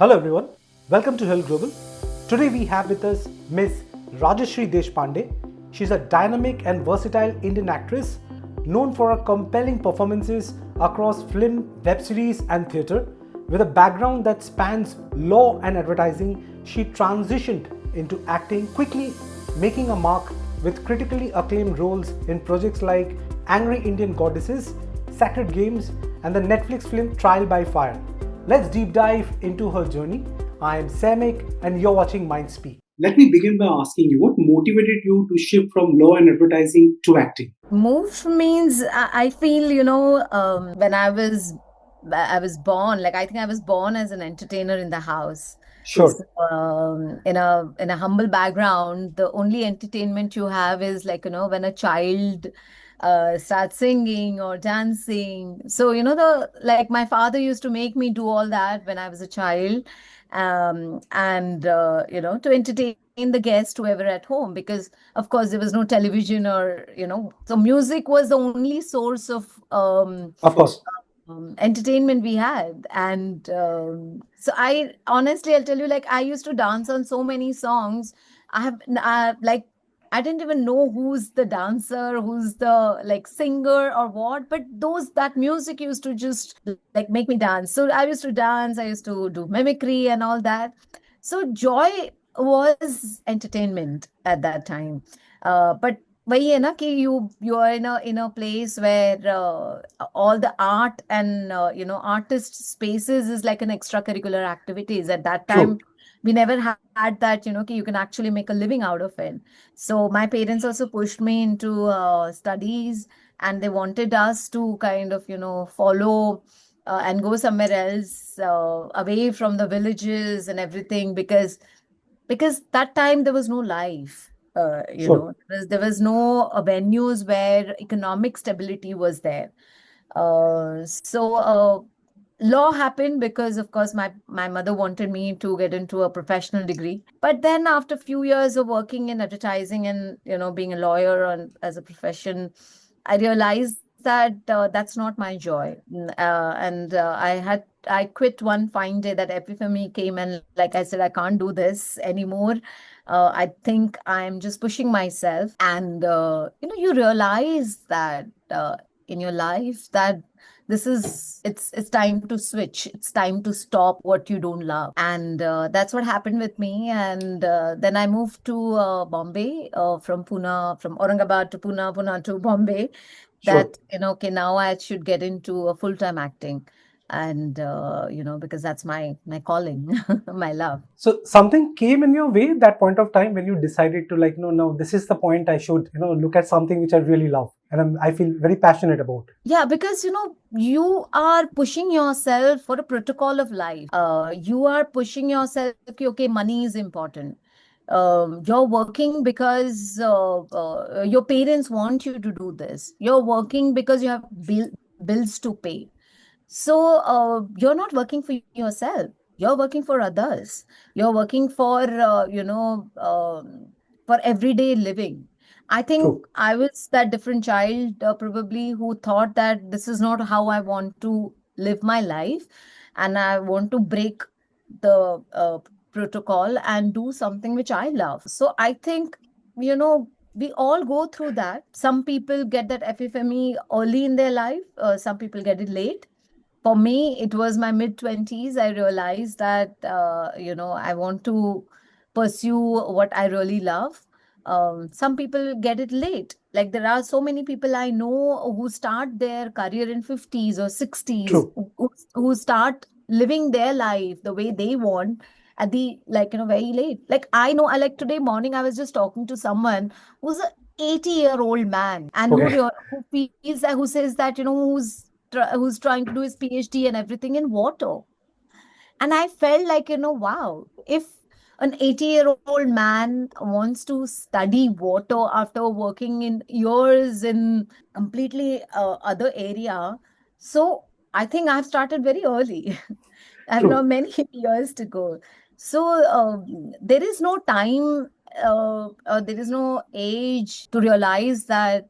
Hello everyone, welcome to Hill Global. Today we have with us Ms. Rajashri Deshpande. She's a dynamic and versatile Indian actress known for her compelling performances across film, web series and theatre. With a background that spans law and advertising, she transitioned into acting quickly, making a mark with critically acclaimed roles in projects like Angry Indian Goddesses, Sacred Games and the Netflix film Trial by Fire. Let's deep dive into her journey. I am Samik and you're watching Mindspeak. Let me begin by asking you what motivated you to shift from law and advertising to acting? Move means I feel, when I was born, like I think I was born as an entertainer in the house. Sure. So, in a humble background, the only entertainment you have is like, when a child starts singing or dancing. So, the like my father used to make me do all that when I was a child, and to entertain the guest whoever at home, because of course there was no television, or so music was the only source of Of course. entertainment we had. And so I honestly, I'll tell you, like I used to dance on so many songs. Like I didn't even know who's the dancer, who's the like singer or what, but those that music used to just like make me dance. So I used to dance, I used to do mimicry and all that. So joy was entertainment at that time. But वही है ना कि you are in a place where all the art and artist spaces is like an extracurricular activities. At that True. time we never had that, कि you can actually make a living out of it. So my parents also pushed me into studies, and they wanted us to kind of follow and go somewhere else, away from the villages and everything, because that time there was no life. Sure. There was no venues where economic stability was there. So law happened because of course my mother wanted me to get into a professional degree. But then after a few years of working in advertising and being a lawyer as a profession, I realized that that's not my joy. And I quit one fine day that epiphany came, and like I said, I can't do this anymore. I think I'm just pushing myself. And you realize that in your life that it's time to switch, it's time to stop what you don't love. And that's what happened with me. And then I moved to Bombay, from Pune, from Aurangabad to Pune to Bombay. Sure. That okay, now I should get into a full-time acting. And because that's my calling, my love. So something came in your way that point of time when you decided to like, no, this is the point I should, look at something which I really love and I feel very passionate about. Yeah, because you are pushing yourself for a protocol of life. You are pushing yourself, okay, money is important. You're working because your parents want you to do this. You're working because you have bills to pay. So you're not working for yourself. You're working for others. You're working for everyday living. I think True. I was that different child, probably, who thought that this is not how I want to live my life, and I want to break the protocol and do something which I love. So I think, we all go through that. Some people get that epiphany early in their life, some people get it late. For me, it was my mid 20s. I realized that, I want to pursue what I really love. Some people get it late. Like there are so many people I know who start their career in 50s or 60s, True. who start living their life the way they want at the, like, very late. Like I know, I like today morning, I was just talking to someone who's a 80-year-old man, and Okay. who feels that, who says that, who's trying to do his PhD and everything in water. And I felt like, wow, if an 80-year-old man wants to study water after working in years in completely other area, so I think I've started very early. I have True. not many years to go. So there is no time, there is no age to realize that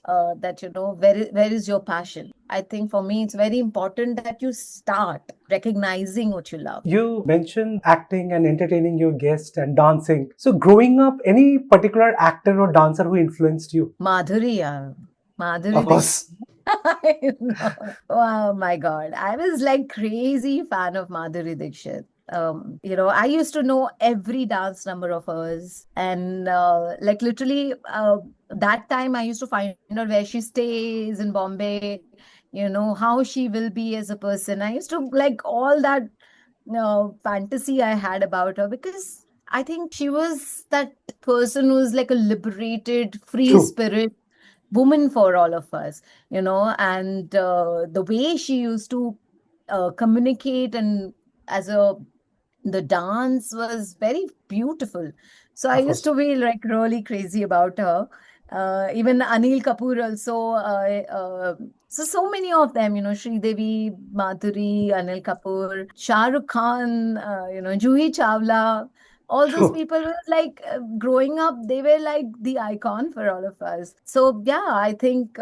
that, where is your passion? I think for me, it's very important that you start recognizing what you love. You mentioned acting and entertaining your guests and dancing. So, growing up, any particular actor or dancer who influenced you? Madhuri, yeah. Madhuri Of course. I know. Oh my God. I was like crazy fan of Madhuri Dixit. I used to know every dance number of hers, and like literally that time I used to find out where she stays in Bombay, how she will be as a person. I used to like all that fantasy I had about her, because I think she was that person who's like a liberated, free True. spirit woman for all of us, and the way she used to communicate and as a the dance was very beautiful. So I Of used course. to be like really crazy about her. Even Anil Kapoor also. So many of them, Sridevi, Madhuri, Anil Kapoor, Shah Rukh Khan, Juhi Chawla. All those True. people were like growing up, they were like the icon for all of us. So yeah, I think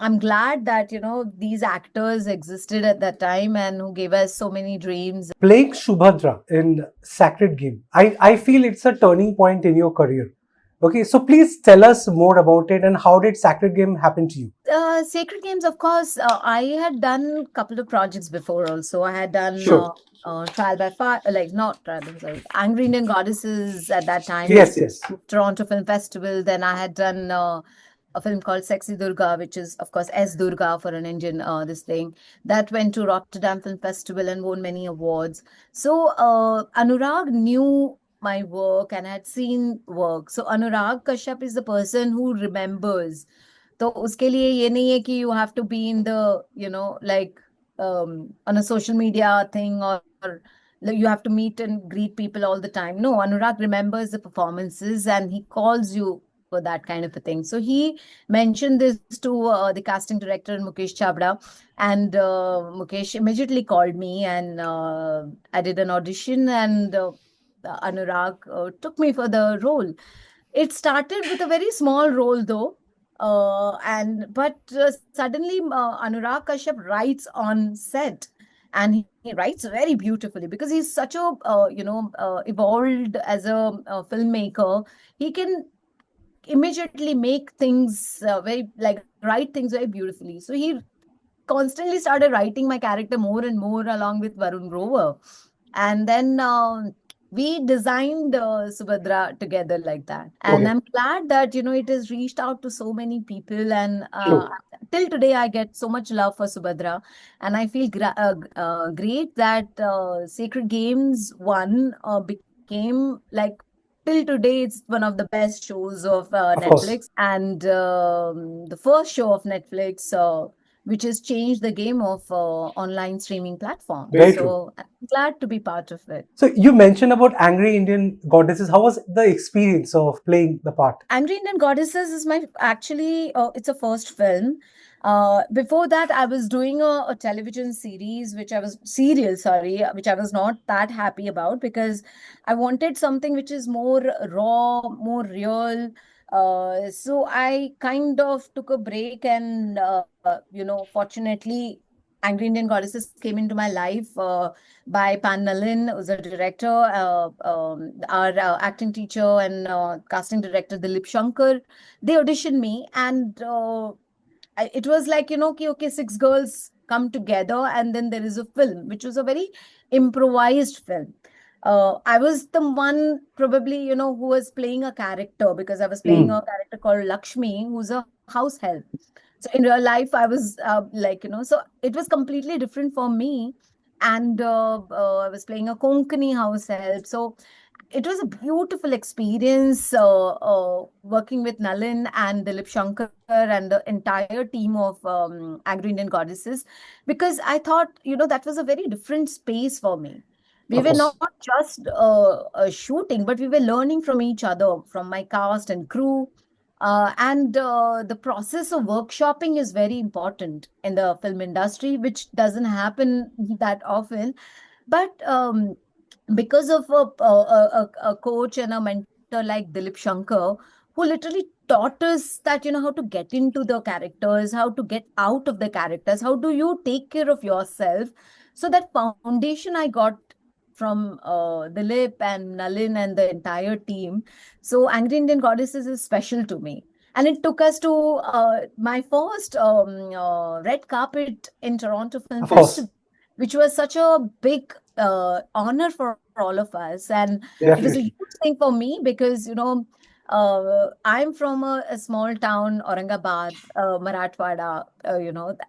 I'm glad that, these actors existed at that time and who gave us so many dreams. Playing Shubhadra in Sacred Game, I feel it's a turning point in your career. Okay, so please tell us more about it and how did Sacred Game happen to you? Sacred Games, of course, I had done a couple of projects before also. I had done Sure. Trial by Fire, like not Trial by Fire, Angry Indian Goddesses at that time, Yes, yes. Toronto Film Festival. Then I had done a film called Sexy Durga, which is, of course, S Durga for an Indian, this thing. That went to Rotterdam Film Festival and won many awards. So Anurag knew my work and had seen work. So Anurag Kashyap is the person who remembers. तो उसके लिए ये नहीं है कि you have to be in the, like on a social media thing, or like, you have to meet and greet people all the time. No, Anurag remembers the performances and he calls you for that kind of a thing. So he mentioned this to the casting director, Mukesh Chabra, and Mukesh immediately called me, and I did an audition, and Anurag took me for the role. It started with a very small role though, and but suddenly Anurag Kashyap writes on set, and he writes very beautifully because he's such a evolved as a filmmaker. He can immediately make things very like write things very beautifully. So he constantly started writing my character more and more along with Varun Grover, and then we designed Subhadra together like that. And Okay. I'm glad that it has reached out to so many people, and True. till today I get so much love for Subhadra, and I feel great that Sacred Games 1 became like till today it's one of the best shows of Of course. Netflix, and the first show of Netflix which has changed the game of online streaming platforms. Very so true. I'm glad to be part of it. So you mentioned about Angry Indian Goddesses. How was the experience of playing the part? Angry Indian Goddesses is my actually it's a first film. Before that, I was doing a television series, which I was not that happy about because I wanted something which is more raw, more real. So I kind of took a break, and fortunately, Angry Indian Goddesses came into my life by Pan Nalin, who's a director, our acting teacher and casting director Dilip Shankar. They auditioned me, and it was like, okay, six girls come together, and then there is a film, which was a very improvised film. I was the one probably, who was playing a character because I was playing a character called Lakshmi, who's a house help. So in real life, I was so it was completely different for me. And I was playing a Konkani house help. So it was a beautiful experience working with Nalin and Dilip Shankar and the entire team of Angry Indian Goddesses, because I thought, that was a very different space for me. We Of were course. not just shooting, but we were learning from each other, from my cast and crew. And the process of workshopping is very important in the film industry, which doesn't happen that often. But because of a coach and a mentor like Dilip Shankar, who literally taught us that, how to get into the characters, how to get out of the characters, how do you take care of yourself. So that foundation I got from Dilip and Nalin and the entire team. So Angry Indian Goddesses is special to me. And it took us to my first red carpet in Toronto Film Of course. Festival, which was such a big honor for all of us. And it was a Definitely. huge thing for me because, I'm from a small town, Aurangabad, Marathwada,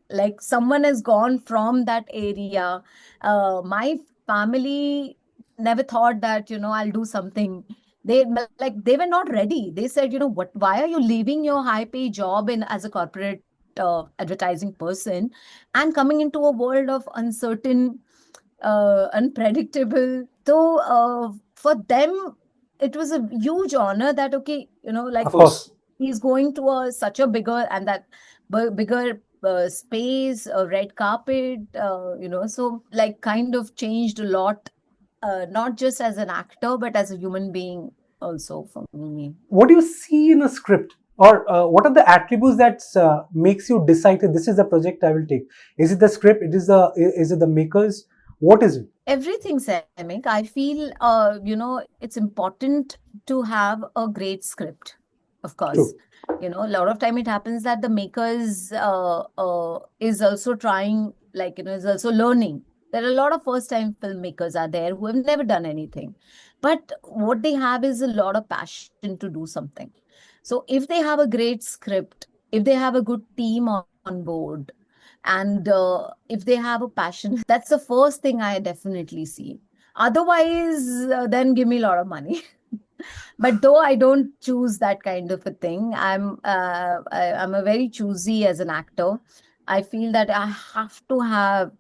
like someone has gone from that area. My family never thought that, I'll do something. They were not ready. They said, why are you leaving your high pay job in as a corporate advertising person and coming into a world of uncertain, unpredictable. So for them, it was a huge honor that, okay, like Of course. he's going to such a bigger and that bigger space, a red carpet, so like kind of changed a lot, not just as an actor, but as a human being also for me. What do you see in a script, or what are the attributes that makes you decide that this is the project I will take? Is it the script? Is it the makers? What is it? Everything, Samik. I feel, it's important to have a great script, of course. True. A lot of time it happens that the makers is also trying, like, is also learning. There are a lot of first-time filmmakers are there who have never done anything. But what they have is a lot of passion to do something. So if they have a great script, if they have a good team on board, and if they have a passion, that's the first thing I definitely see. Otherwise, then give me a lot of money. But though I don't choose that kind of a thing, I'm a very choosy as an actor. I feel that I have to have,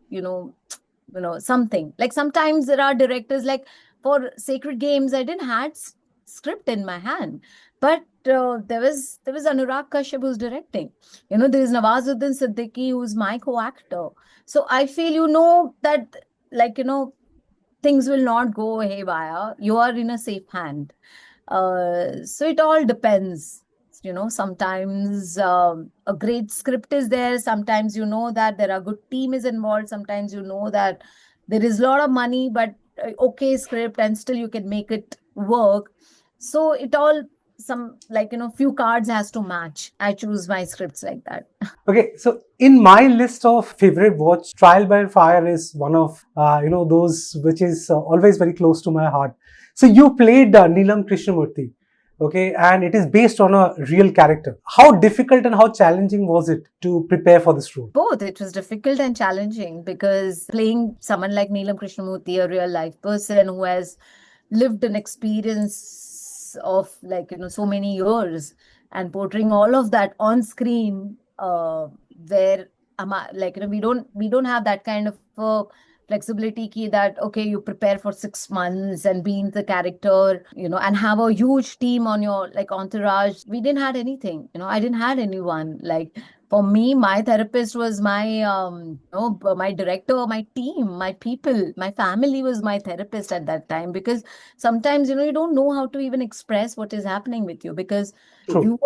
something. Like sometimes there are directors, like for Sacred Games, I didn't had script in my hand, but there was Anurag Kashyap who's directing. There is Nawazuddin Siddiqui who's my co-actor. So I feel, that, like, things will not go haywire. You are in a safe hand. So it all depends. Sometimes a great script is there. Sometimes that there are good team is involved. Sometimes that there is a lot of money, but okay script, and still you can make it work. So it all, some, like, few cards has to match. I choose my scripts like that. Okay, so in my list of favorite watch, Trial by Fire is one of those which is always very close to my heart. So you played Neelam Krishnamurti, okay, and it is based on a real character. How difficult and how challenging was it to prepare for this role? Both. It was difficult and challenging because playing someone like Neelam Krishnamurti, a real life person who has lived an experience of, like, so many years, and portraying all of that on screen, where like, we don't have that kind of flexibility key that, okay, you prepare for 6 months and be in the character, and have a huge team on your, like, entourage. We didn't had anything, I didn't had anyone. Like, for me, my therapist was my my director, my team, my people, my family was my therapist at that time. Because sometimes, you don't know how to even express what is happening with you, because True.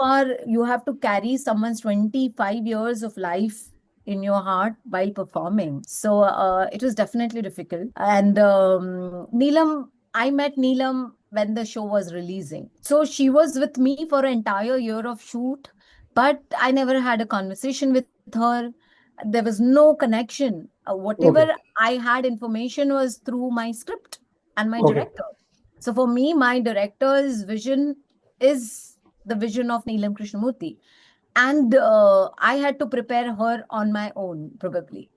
you have to carry someone's 25 years of life in your heart while performing. So it was definitely difficult. And Neelam, I met Neelam when the show was releasing. So she was with me for an entire year of shoot, but I never had a conversation with her. There was no connection. Whatever Okay. I had information was through my script and my Okay. director. So for me, my director's vision is the vision of Neelam Krishnamurti. And I had to prepare her on my own, probably,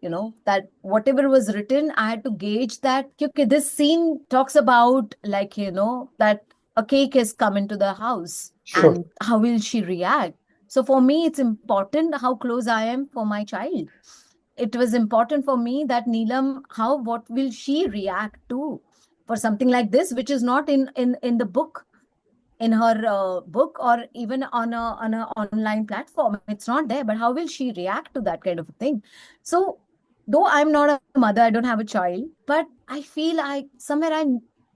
that whatever was written, I had to gauge that, okay, this scene talks about, like, that a cake has come into the house. Sure. And how will she react? So for me, it's important how close I am for my child. It was important for me that Neelam, what will she react to for something like this, which is not in the book, in her book, or even on a online platform. It's not there, but how will she react to that kind of a thing? So though I'm not a mother, I don't have a child, but I feel I somewhere, I,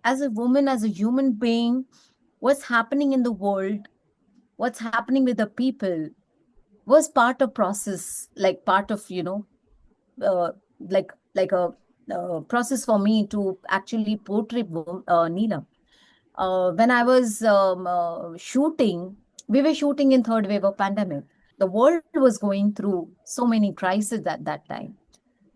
as a woman, as a human being, what's happening in the world, what's happening with the people was part of process, like part of, uh, like a process for me to actually portray Neelam. When I was shooting, we were shooting in third wave of pandemic. The world was going through so many crises at that time.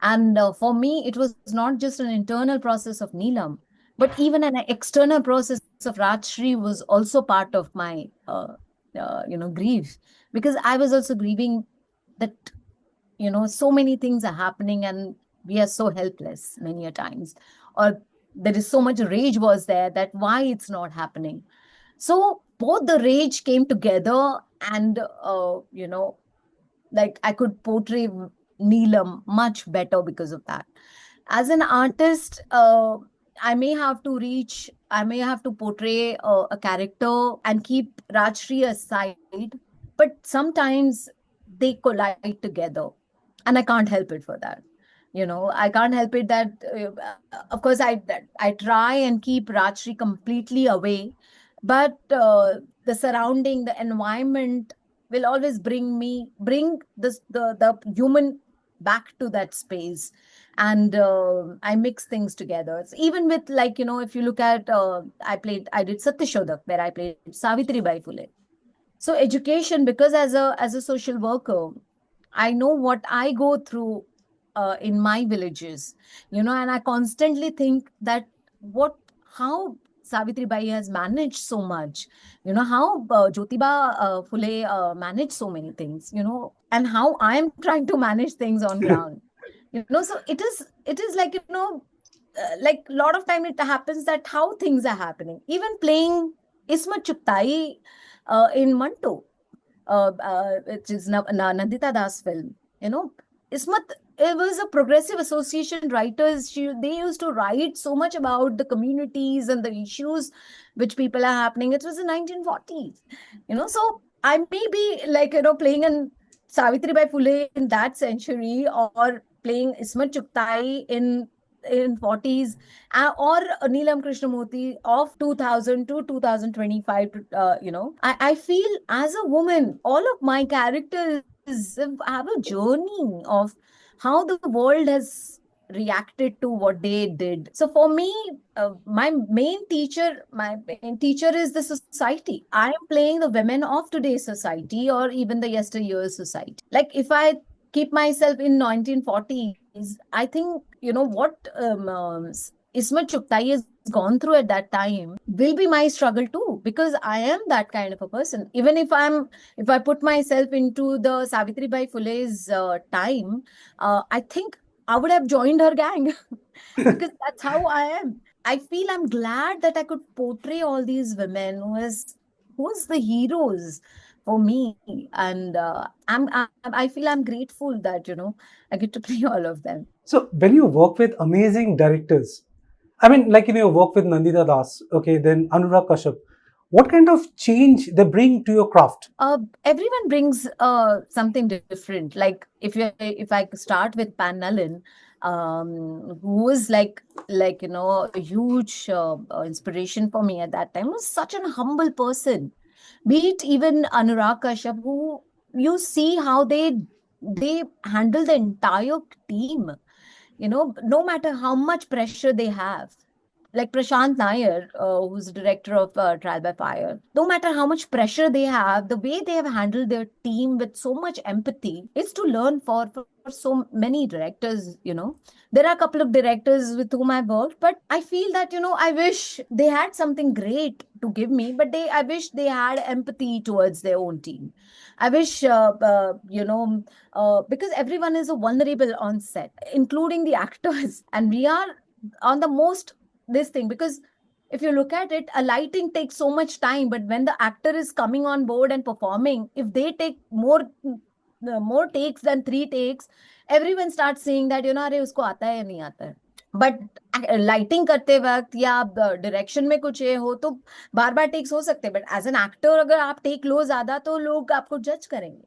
And for me, it was not just an internal process of Neelam, but even an external process of Rajshri was also part of my, grief, because I was also grieving that, so many things are happening and we are so helpless many a times, or there is so much rage was there that why it's not happening. So both the rage came together, and like I could portray Neelam much better because of that. As an artist, I may have to portray a character and keep Rajshri aside, but sometimes they collide together, and I can't help it for that. I can't help it that, of course, I try and keep Rajshri completely away, but the surrounding, the environment will always bring the human back to that space, and I mix things together. So even with, like, if you look at, I did Satyashodak, where I played Savitri Bai Phule. So education, because as a social worker, I know what I go through in my villages, and I constantly think that what how Savitri Bai has managed so much, how Jyotiba Phule managed so many things, and how I am trying to manage things on ground. So it is like, like a lot of time it happens that how things are happening. Even playing Ismat Chugtai in Manto, which is Nandita Das film. Ismat, it was a progressive association writers. They used to write so much about the communities and the issues which people are happening. It was in 1940s, so I may be like, playing in Savitri Bai Phule in that century, or playing Ismat Chugtai in 40s, or Neelam Krishnamurti of 2000 to 2025. I feel as a woman, all of my characters have a journey of how the world has reacted to what they did. So for me, my main teacher is the society. I am playing the women of today's society, or even the yesteryear's society. Like, if I keep myself in 1940s, I think, what Ismat Chugtai has gone through at that time will be my struggle too, because I am that kind of a person. Even if I put myself into the Savitri Bai Phule's time, I think I would have joined her gang because that's how I am. I feel I'm glad that I could portray all these women who's the heroes for me, and I feel I'm grateful that I get to play all of them. So when you work with amazing directors, I mean, like, you work with Nandita Das, okay, then Anurag Kashyap, what kind of change they bring to your craft? Everyone brings something different. Like, if I start with Pan Nalin, who was like a huge inspiration for me at that time, was such an humble person. Be it even Anurag Kashyap, who you see how they handle the entire team. No matter how much pressure they have, like Prashant Nair, who's the director of Trial by Fire, no matter how much pressure they have, the way they have handled their team with so much empathy, it's to learn for so many directors. There are a couple of directors with whom I've worked, but I feel that, I wish they had something great to give me, but I wish they had empathy towards their own team. I wish, because everyone is a vulnerable on set, including the actors, and we are on the most this thing, because if you look at it, a lighting takes so much time, but when the actor is coming on board and performing, if they take more takes than 3 takes, everyone starts saying that, अरे उसको आता है या नहीं आता है. But lighting करते वक्त या डायरेक्शन में कुछ ये हो तो बार बार टेक्स हो सकते हैं, बट एज एन एक्टर अगर आप टेक लो ज्यादा तो लोग आपको जज करेंगे.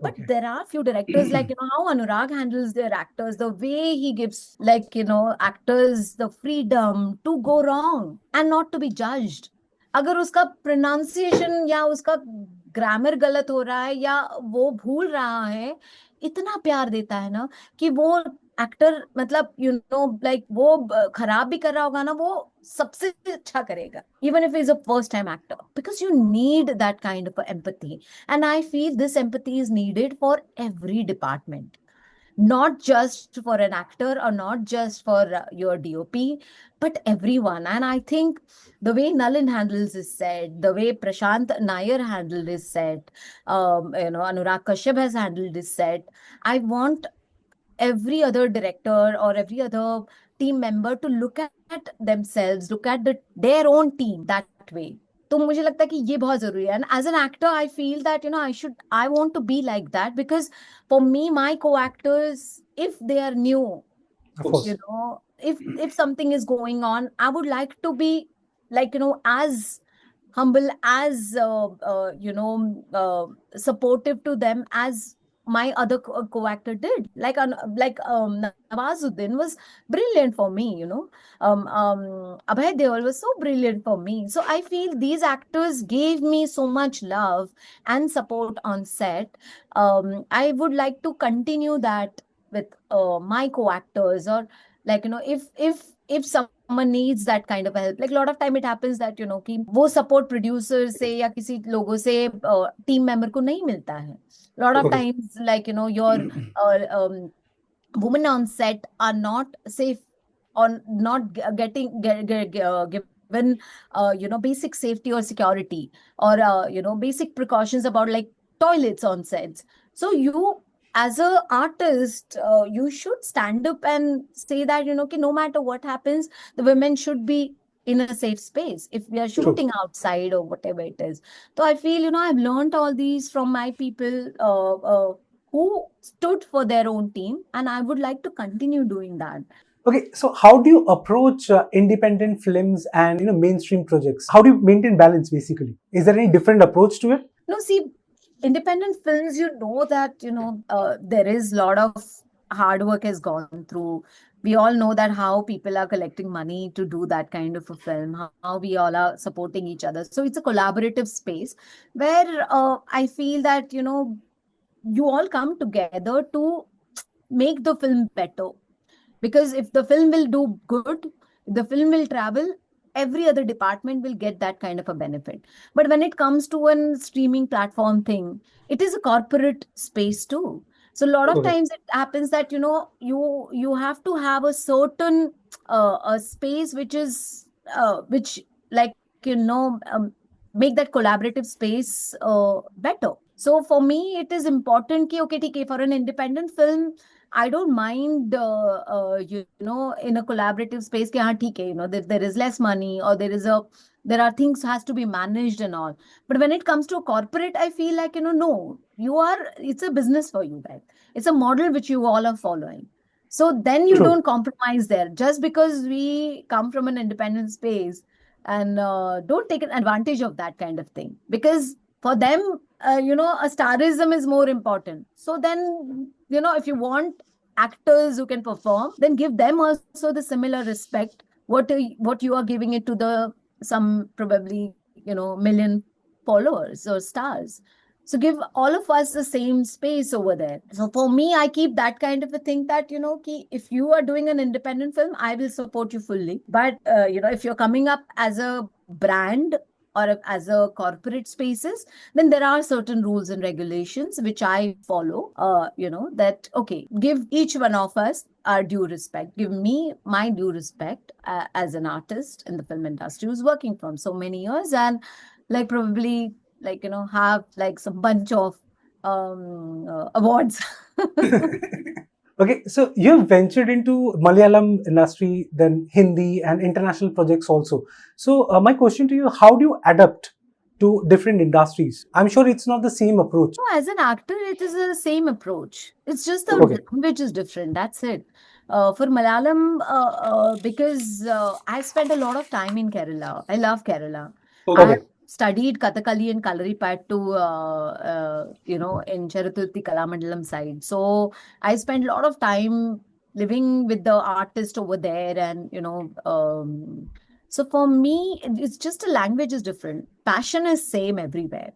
But Okay. there are few directors, like, how Anurag handles their actors, the way he gives, like, actors the freedom to go wrong and not to be judged. अगर उसका pronunciation या उसका ग्रामर गलत हो रहा है या वो भूल रहा है, इतना प्यार देता है ना कि वो एक्टर मतलब लाइक वो खराब भी कर रहा होगा ना, वो सबसे अच्छा करेगा, even if is a first time actor, because you need that kind of empathy. And I feel this empathy is needed for every department, not just for an actor or not just for your DOP, but everyone. And I think the way Nalin handles his set, the way Prashant Nair handled his set, Anurag Kashyap has handled his set. I want every other director or every other team member to look at themselves, look at their own team that way. तो मुझे लगता है कि ये बहुत जरूरी है. And as an actor I feel that I want to be like that, because for me, my co-actors, if they are new, Of course. if something is going on, I would like to be like, as humble, as supportive to them as my other co-actor did. Nawazuddin was brilliant for me, Abhay Deol was so brilliant for me. So I feel these actors gave me so much love and support on set. I would like to continue that with my co-actors, or if someone needs that kind of help. Like a lot of time it happens that कि वो support producer से या किसी लोगों से team member को नहीं मिलता है. Lot of times, like your women on set are not safe, or not getting given basic safety or security, or basic precautions about like toilets on sets. So you, as a artist, you should stand up and say that कि no matter what happens, the women should be in a safe space if we are shooting outside or whatever it is. So I feel I've learned all these from my people who stood for their own team, and I would like to continue doing that. Okay, so how do you approach independent films and mainstream projects? How do you maintain balance basically? Is there any different approach to it? No, see, independent films, that there is a lot of hard work has gone through. We all know that how people are collecting money to do that kind of a film, how we all are supporting each other. So it's a collaborative space where I feel that you all come together to make the film better. Because if the film will do good, the film will travel, every other department will get that kind of a benefit. But when it comes to a streaming platform thing, it is a corporate space too. So a lot of times it happens that you have to have a certain a space which is which like make that collaborative space better. So for me, it is important कि okay, ठीक है, for an independent film, I don't mind, in a collaborative space, कि हाँ ठीक है, there is less money, or there are things has to be managed and all. But when it comes to a corporate, I feel like, no, it's a business for you, right? It's a model which you all are following. So then you don't compromise there. Just because we come from an independent space, and don't take an advantage of that kind of thing. Because for them, a starism is more important. So then, if you want actors who can perform, then give them also the similar respect what you are giving it to some probably million followers or stars. So give all of us the same space over there. So for me, I keep that kind of a thing that ki if you are doing an independent film, I will support you fully. But if you're coming up as a brand or as a corporate spaces, then there are certain rules and regulations which I follow. That okay, give each one of us our due respect. Give me my due respect as an artist in the film industry who's working from so many years, and like probably have like some bunch of awards. Okay, so you've ventured into Malayalam industry, then Hindi and international projects also. So my question to you, how do you adapt to different industries? I'm sure it's not the same approach. No, as an actor, it is the same approach. It's just the language is different. That's it. For Malayalam, because I spent a lot of time in Kerala. I love Kerala. I have studied Kathakali and Kalaripayattu, in Cheruthurthi Kalamandalam side. So I spent a lot of time living with the artist over there, and so for me, it's just the language is different. Passion is same everywhere.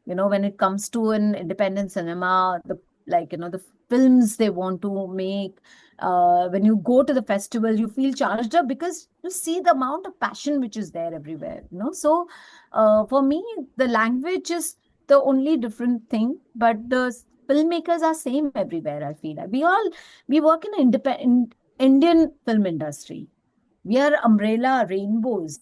when it comes to an independent cinema, the films they want to make, when you go to the festival, you feel charged up because you see the amount of passion which is there everywhere. So for me, the language is the only different thing, but the filmmakers are same everywhere. I feel like we work in an independent Indian film industry. We are umbrella rainbows.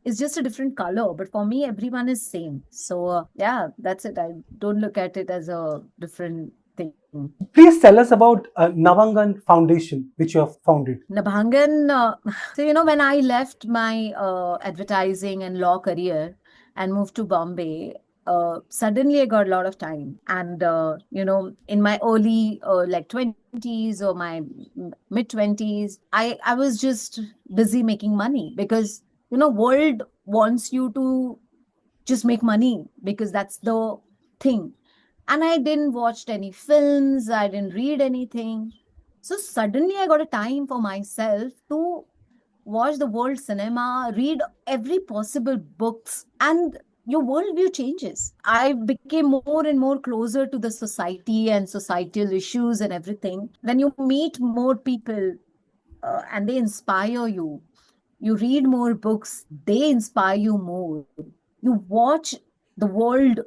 It's just a different color, but for me, everyone is same. So yeah, that's it. I don't look at it as a different thing. Please tell us about Navangan Foundation, which you have founded. Nabhangan, so when I left my advertising and law career and moved to Bombay, suddenly I got a lot of time. And, in my early like 20s or my mid 20s, I was just busy making money because, world wants you to just make money because that's the thing. And I didn't watch any films, I didn't read anything. So suddenly I got a time for myself to watch the world cinema, read every possible books, and your worldview changes. I became more and more closer to the society and societal issues and everything. When you meet more people and they inspire you, you read more books, they inspire you more. You watch the world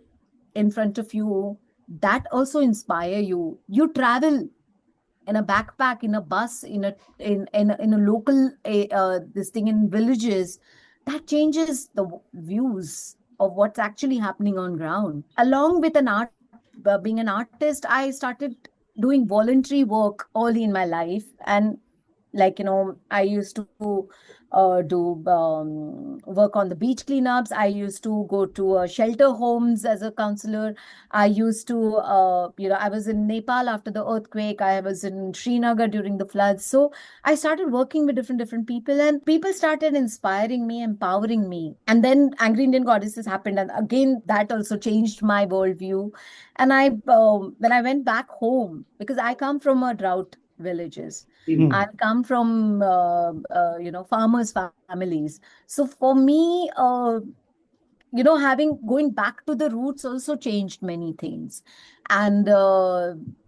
in front of you, that also inspire you. You travel in a backpack, in a bus, in a local this thing in villages, that changes the views of what's actually happening on ground. Along with being an artist, I started doing voluntary work early in my life. And I used to do work on the beach cleanups. I used to go to shelter homes as a counselor. I used to, I was in Nepal after the earthquake. I was in Srinagar during the floods. So I started working with different people, and people started inspiring me, empowering me. And then Angry Indian Goddesses happened, and again that also changed my worldview. And when I went back home, because I come from a drought villages. I come from farmers' families. So for me, having going back to the roots also changed many things. And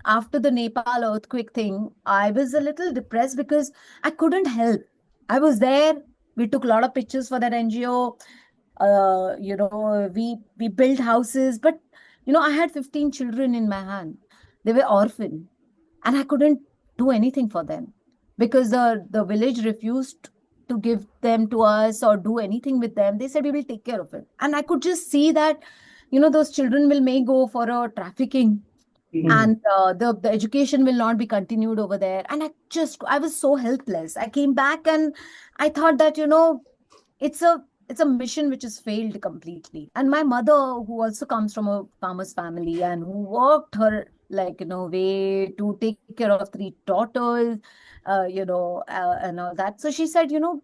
after the Nepal earthquake thing, I was a little depressed because I couldn't help. I was there. We took a lot of pictures for that NGO. We built houses, but I had 15 children in my hand. They were orphan, and I couldn't do anything for them because the village refused to give them to us or do anything with them. They said we will take care of it. And I could just see that those children may go for a trafficking, and the education will not be continued over there. And I was so helpless. I came back and I thought that it's a mission which has failed completely. And my mother, who also comes from a farmer's family and who worked her way to take care of three daughters, and all that. So she said, you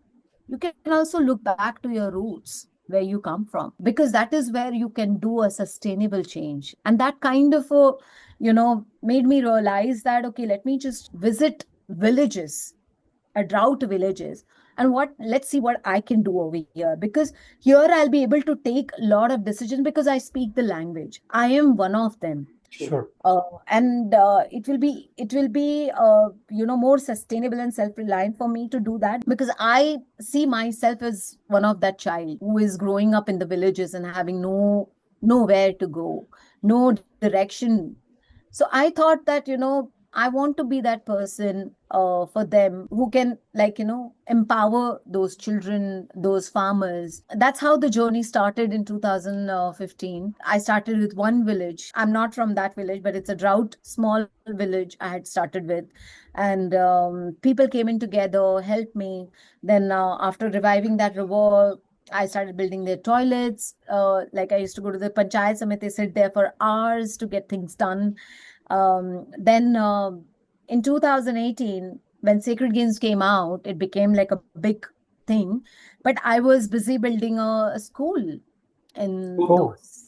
can also look back to your roots where you come from, because that is where you can do a sustainable change. And that kind of made me realize that, okay, let me just visit villages, drought villages, and let's see what I can do over here, because here I'll be able to take a lot of decisions because I speak the language. I am one of them. Sure. And it will be more sustainable and self-reliant for me to do that, because I see myself as one of that child who is growing up in the villages and having nowhere to go, no direction. So I thought that I want to be that person for them who can empower those children, those farmers. That's how the journey started in 2015. I started with one village. I'm not from that village, but it's a drought small village I had started with. And people came in together, helped me. Then after reviving that river, I started building their toilets. I used to go to the Panchayat Samiti, sit there for hours to get things done. Then in 2018, when Sacred Games came out, it became like a big thing. But I was busy building a school in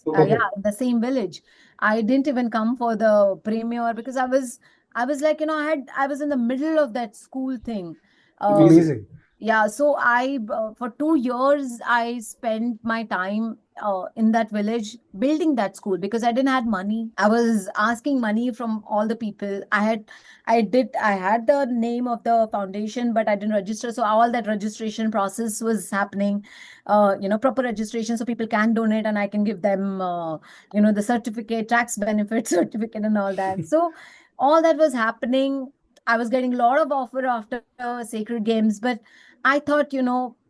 Okay. in the same village. I didn't even come for the premiere because I was like, I was in the middle of that school thing. Amazing. Yeah, so I for 2 years I spent my time in that village building that school because I didn't had money. I was asking money from all the people. I had the name of the foundation, but I didn't register. So all that registration process was happening, proper registration so people can donate and I can give them, the certificate, tax benefit certificate and all that. So all that was happening. I was getting a lot of offer after Sacred Games, but I thought,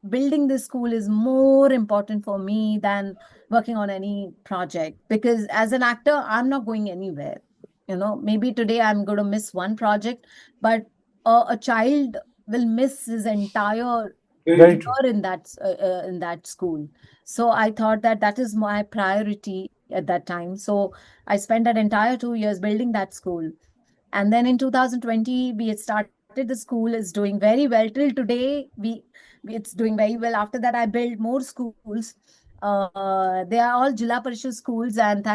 building this school is more important for me than working on any project because as an actor, I'm not going anywhere. Maybe today I'm going to miss one project, but a child will miss his entire Very true. year in that school. So I thought that is my priority at that time. So I spent that entire 2 years building that school. And then in 2020, we had started the school. Is doing very well till today. It's doing very well. After that, I built more schools. They are all Jilla Parishad schools, and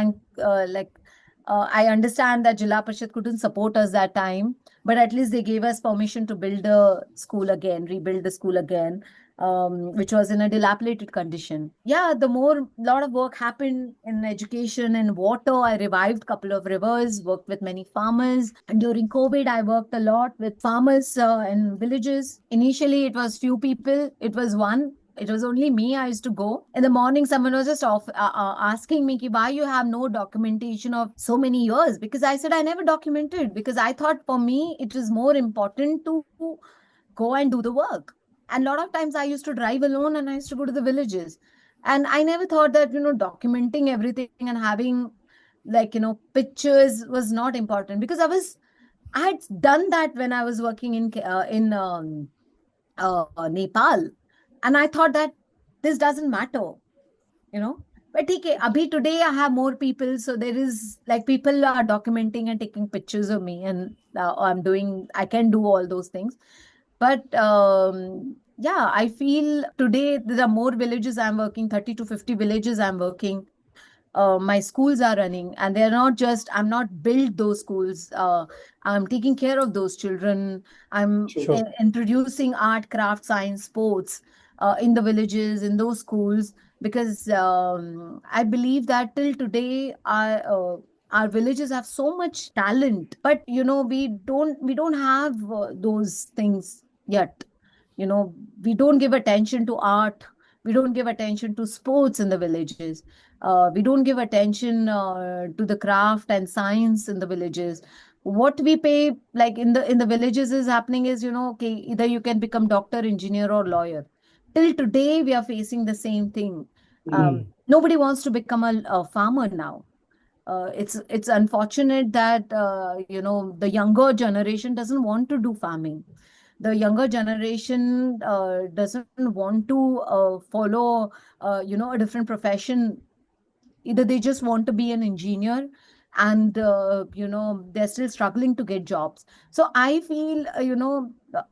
I understand that Jilla Parishad couldn't support us that time, but at least they gave us permission to build the school again, rebuild the school again, which was in a dilapidated condition. Yeah, the more lot of work happened in education and water. I revived a couple of rivers, worked with many farmers. And during COVID, I worked a lot with farmers in villages. Initially, it was few people. It was only me. I used to go in the morning. Someone was just asking me, why you have no documentation of so many years? Because I said I never documented because I thought for me it was more important to go and do the work. And a lot of times I used to drive alone and I used to go to the villages. And I never thought that, documenting everything and having pictures was not important because I had done that when I was working in Nepal. And I thought that this doesn't matter, But okay, abhi today I have more people, so there is people are documenting and taking pictures of me, and I can do all those things. But yeah, I feel today there are more villages I'm working, 30 to 50 villages I'm working. My schools are running, and they're not just, I'm not built those schools. I'm taking care of those children. I'm Sure. introducing art, craft, science, sports in the villages, in those schools, because I believe that till today, our villages have so much talent, but we don't have those things yet. We don't give attention to art. We don't give attention to sports in the villages. We don't give attention to the craft and science in the villages. What we pay, in the villages, is happening is, okay, either you can become doctor, engineer, or lawyer. Till today, we are facing the same thing. Nobody wants to become a farmer now. It's unfortunate that the younger generation doesn't want to do farming. The younger generation doesn't want to follow a different profession. Either they just want to be an engineer, and they're still struggling to get jobs. So I feel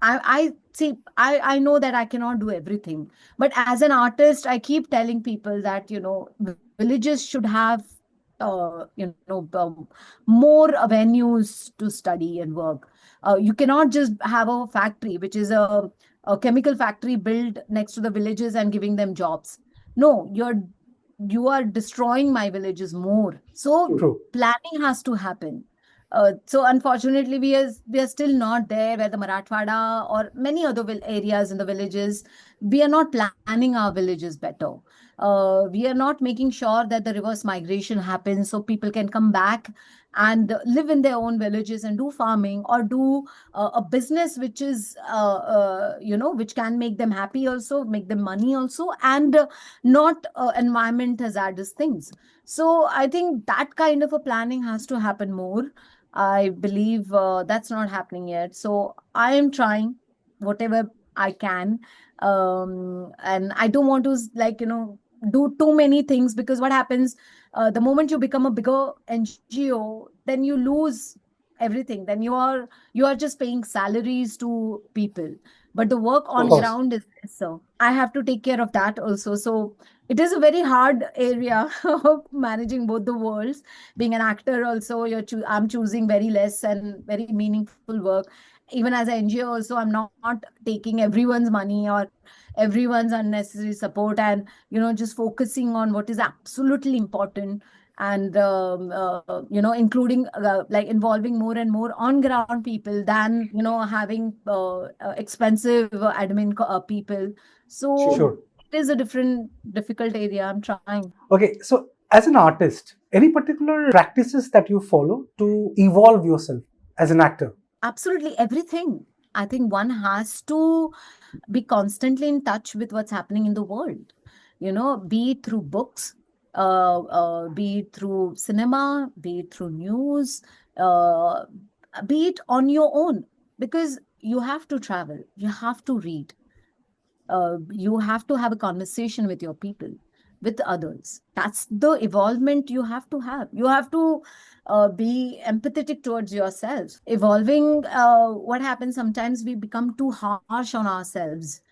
I see, I know that I cannot do everything, but as an artist, I keep telling people that villages should have more venues to study and work. You cannot just have a factory, which is a chemical factory built next to the villages and giving them jobs. No, you are destroying my villages more. So True. planning has to happen. So unfortunately, we are still not there where the Marathwada or many other areas in the villages. We are not planning our villages better. We are not making sure that the reverse migration happens so people can come back and live in their own villages and do farming or do a business which is which can make them happy, also make them money also, and not environment hazardous things. So I think that kind of a planning has to happen more. I believe that's not happening yet. So I am trying whatever I can. And I don't want to do too many things, because what happens, the moment you become a bigger NGO, then you lose everything, then you are just paying salaries to people, but the work on course. ground is lesser. I have to take care of that also. So it is a very hard area of managing both the worlds. Being an actor also, I'm choosing very less and very meaningful work. Even as an NGO also, I'm not taking everyone's money or everyone's unnecessary support, and just focusing on what is absolutely important, and including like involving more and more on ground people than having expensive people. So Sure. it is a difficult area. I'm trying. Okay, so as an artist, any particular practices that you follow to evolve yourself as an actor? Absolutely everything. I think one has to be constantly in touch with what's happening in the world, be it through books, be it through cinema, be it through news, uh, be it on your own, because you have to travel, you have to read, you have to have a conversation with your people, with others. That's the evolvement you have to have. You have to be empathetic towards yourself. Evolving, what happens sometimes, we become too harsh on ourselves.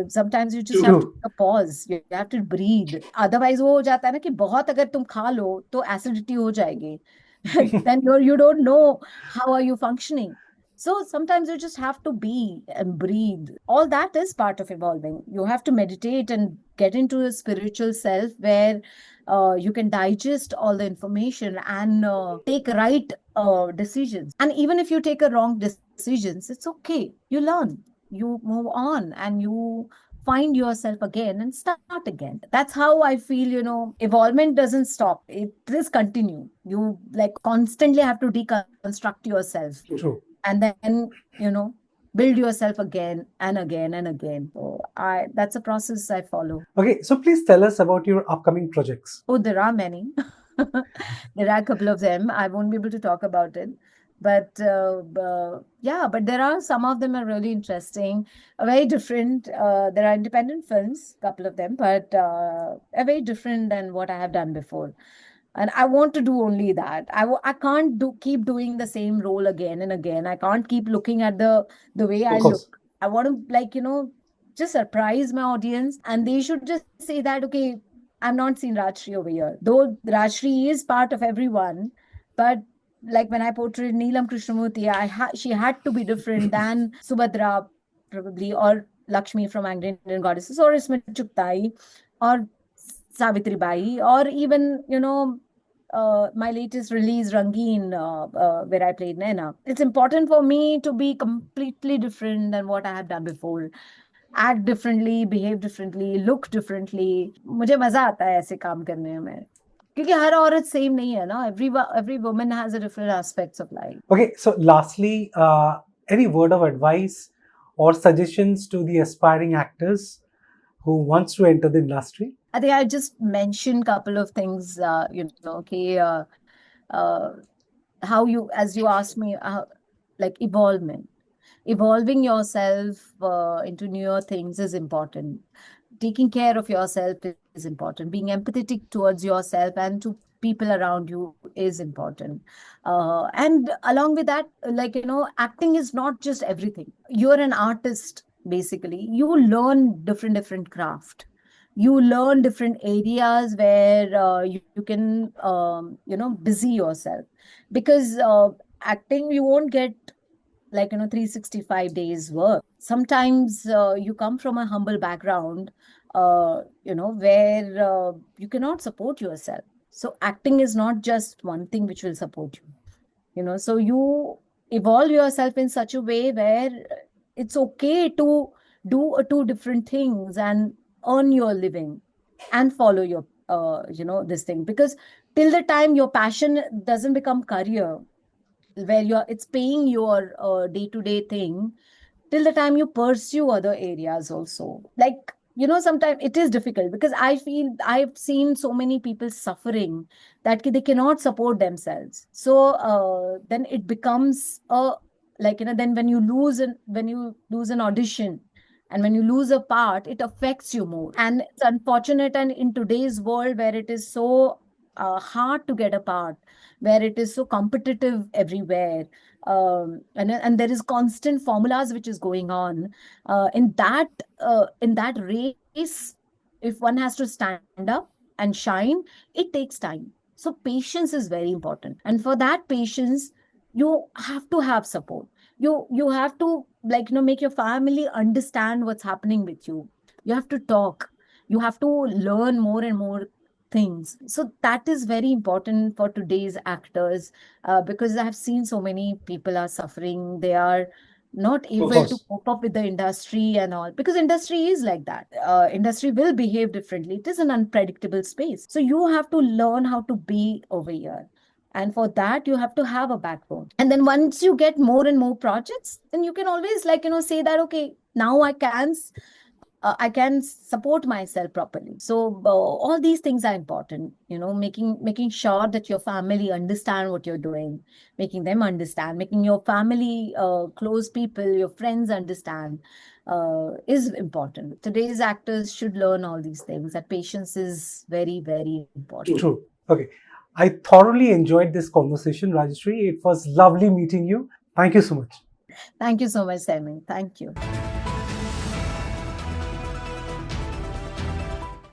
Sometimes you just have to True. take a pause. You have to breathe. Otherwise वो हो जाता है ना कि बहुत अगर तुम खा लो तो acidity हो जाएगी. Then you don't know how are you functioning. So sometimes you just have to be and breathe. All that is part of evolving. You have to meditate and get into a spiritual self where you can digest all the information and take right decisions. And even if you take a wrong decisions, it's okay. You learn, you move on, and you find yourself again and start again. That's how I feel, evolvement doesn't stop. It is continue. You like constantly have to deconstruct yourself, True. and then build yourself again and again and again. So that's a process I follow. Okay, so please tell us about your upcoming projects. Oh, there are many. There are a couple of them. I won't be able to talk about it, but yeah, but there are some of them are really interesting, very different. There are independent films, couple of them, but are very different than what I have done before. And I want to do only that. I can't keep doing the same role again and again. I can't keep looking at the way I Of course. look. I want to, like, just surprise my audience, and they should just say that, okay, I'm not seeing Rajshri over here. Though Rajshri is part of everyone, but like when I portrayed Neelam Krishnamurti, she had to be different than Subhadra, probably, or Lakshmi from Angry Indian Goddesses, or Smit Chugtai, or Savitri Bai, or even, my latest release, Rangeen, where I played Naina. It's important for me to be completely different than what I have done before. Act differently, behave differently, look differently. मुझे मजा आता है ऐसे काम करने में, क्योंकि हर औरत सेम नहीं है ना. Every woman has a different aspects of life. Okay, so lastly, any word of advice or suggestions to the aspiring actors who wants to enter the industry? I think I just mentioned a couple of things, okay, how you, as you asked me, like evolving yourself into newer things is important. Taking care of yourself is important. Being empathetic towards yourself and to people around you is important. And along with that, like, acting is not just everything. You're an artist, basically. You learn different craft. You learn different areas where you can, busy yourself. Because acting, you won't get like 365 days work. Sometimes you come from a humble background, where you cannot support yourself. So acting is not just one thing which will support you. So you evolve yourself in such a way where it's okay to do two different things and earn your living and follow your this thing. Because till the time your passion doesn't become career, where it's paying your day-to-day thing, till the time you pursue other areas also. Like, sometimes it is difficult, because I feel I've seen so many people suffering that they cannot support themselves. So then it becomes a, like, then when you lose an audition, and when you lose a part, it affects you more. And it's unfortunate, and in today's world where it is so hard to get a part, where it is so competitive everywhere, and there is constant formulas which is going on. In that race, if one has to stand up and shine, it takes time. So patience is very important, and for that patience, you have to have support. You have to, like, make your family understand what's happening with you. You have to talk. You have to learn more and more things. So that is very important for today's actors, because I have seen so many people are suffering. They are not Of able to course. cope up with the industry and all, because industry is like that. Industry will behave differently. It is an unpredictable space. So you have to learn how to be over here. And for that, you have to have a backbone. And then once you get more and more projects, then you can always, like, say that, okay, now I can support myself properly. So all these things are important, making sure that your family understand what you're doing, making them understand, making your family, close people, your friends understand, is important. Today's actors should learn all these things. That patience is very, very important. True. Okay. I thoroughly enjoyed this conversation, Rajeshri. It was lovely meeting you. Thank you so much. Thank you so much, Simon. Thank you.